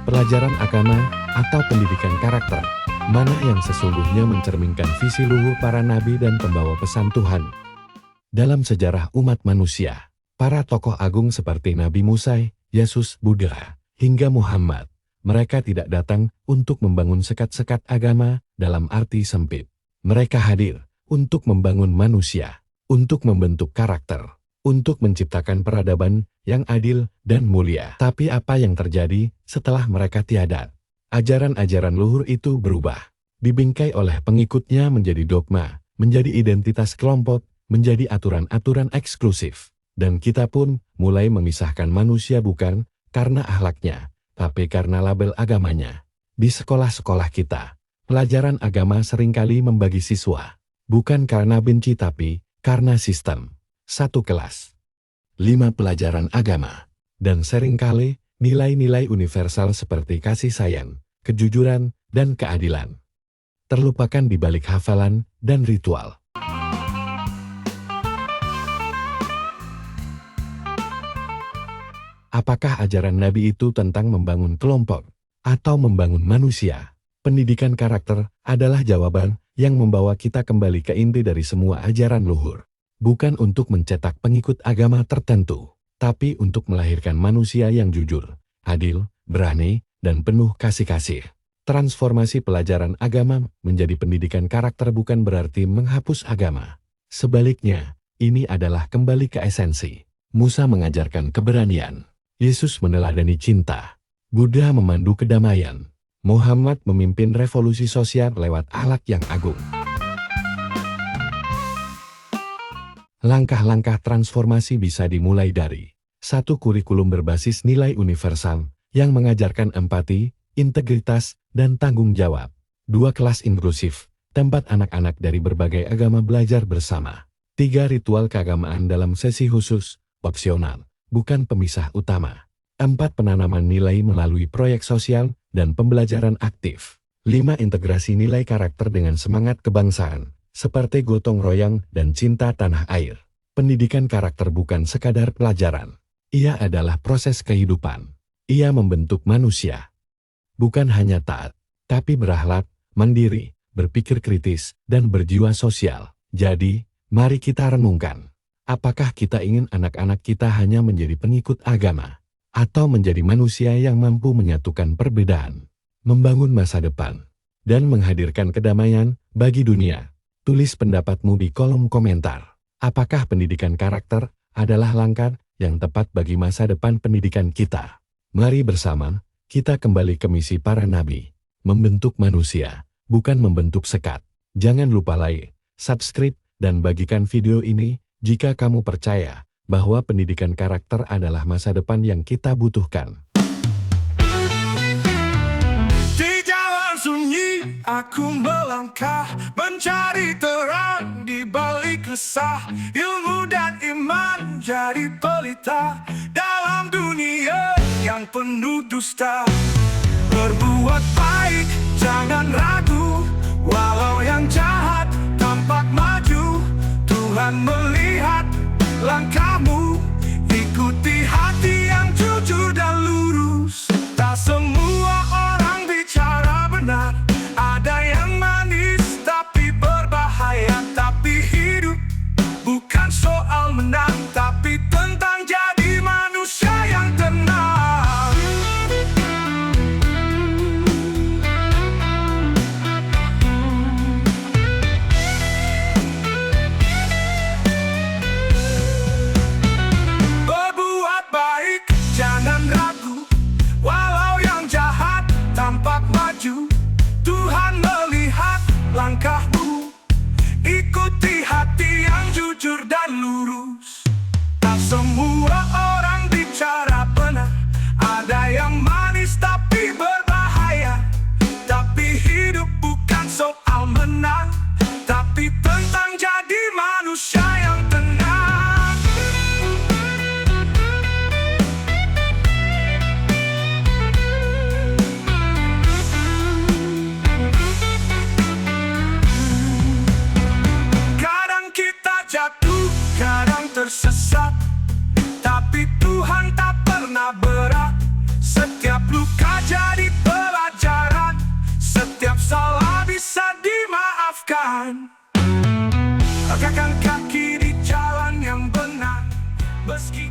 pelajaran agama, atau pendidikan karakter, mana yang sesungguhnya mencerminkan visi luhur para nabi dan pembawa pesan Tuhan. Dalam sejarah umat manusia, para tokoh agung seperti Nabi Musa, Yesus, Buddha, hingga Muhammad, mereka tidak datang untuk membangun sekat-sekat agama dalam arti sempit. Mereka hadir untuk membangun manusia, untuk membentuk karakter, untuk menciptakan peradaban yang adil dan mulia. Tapi apa yang terjadi setelah mereka tiada? Ajaran-ajaran luhur itu berubah, dibingkai oleh pengikutnya menjadi dogma, menjadi identitas kelompok, menjadi aturan-aturan eksklusif. Dan kita pun mulai memisahkan manusia bukan karena akhlaknya, tapi karena label agamanya. Di sekolah-sekolah kita, pelajaran agama seringkali membagi siswa, bukan karena benci tapi karena sistem. 1 kelas, 5 pelajaran agama, dan seringkali nilai-nilai universal seperti kasih sayang, kejujuran, dan keadilan terlupakan di balik hafalan dan ritual. Apakah ajaran Nabi itu tentang membangun kelompok atau membangun manusia? Pendidikan karakter adalah jawaban yang membawa kita kembali ke inti dari semua ajaran luhur. Bukan untuk mencetak pengikut agama tertentu, tapi untuk melahirkan manusia yang jujur, adil, berani, dan penuh kasih-kasih. Transformasi pelajaran agama menjadi pendidikan karakter bukan berarti menghapus agama. Sebaliknya, ini adalah kembali ke esensi. Musa mengajarkan keberanian. Yesus meneladani cinta, Buddha memandu kedamaian, Muhammad memimpin revolusi sosial lewat akhlak yang agung. Langkah-langkah transformasi bisa dimulai dari 1. Kurikulum berbasis nilai universal yang mengajarkan empati, integritas, dan tanggung jawab. 2. Kelas inklusif, tempat anak-anak dari berbagai agama belajar bersama. 3. Ritual keagamaan dalam sesi khusus, opsional, bukan pemisah utama. 4. Penanaman nilai melalui proyek sosial dan pembelajaran aktif. 5. Integrasi nilai karakter dengan semangat kebangsaan, seperti gotong royong dan cinta tanah air. Pendidikan karakter bukan sekadar pelajaran. Ia adalah proses kehidupan. Ia membentuk manusia. Bukan hanya taat, tapi berakhlak, mandiri, berpikir kritis, dan berjiwa sosial. Jadi, mari kita renungkan. Apakah kita ingin anak-anak kita hanya menjadi pengikut agama, atau menjadi manusia yang mampu menyatukan perbedaan, membangun masa depan, dan menghadirkan kedamaian bagi dunia? Tulis pendapatmu di kolom komentar. Apakah pendidikan karakter adalah langkah yang tepat bagi masa depan pendidikan kita? Mari bersama kita kembali ke misi para nabi, membentuk manusia, bukan membentuk sekat. Jangan lupa like, subscribe, dan bagikan video ini jika kamu percaya bahwa pendidikan karakter adalah masa depan yang kita butuhkan. Di jalan sunyi aku melangkah, mencari terang di balik resah. Ilmu dan iman jadi pelita dalam dunia yang penuh dusta. Berbuat baik, jangan ragu, walau yang jahat tampak maju. Tuhan melihat langkahmu, ikuti hati yang jujur dan lurus. Tak semua orang bicara benar, ada yang manis tapi berbahaya. Tapi hidup bukan soal menang, tapi tentang jadi manusia yang tenang. Langkahkan kaki di jalan yang benar, meski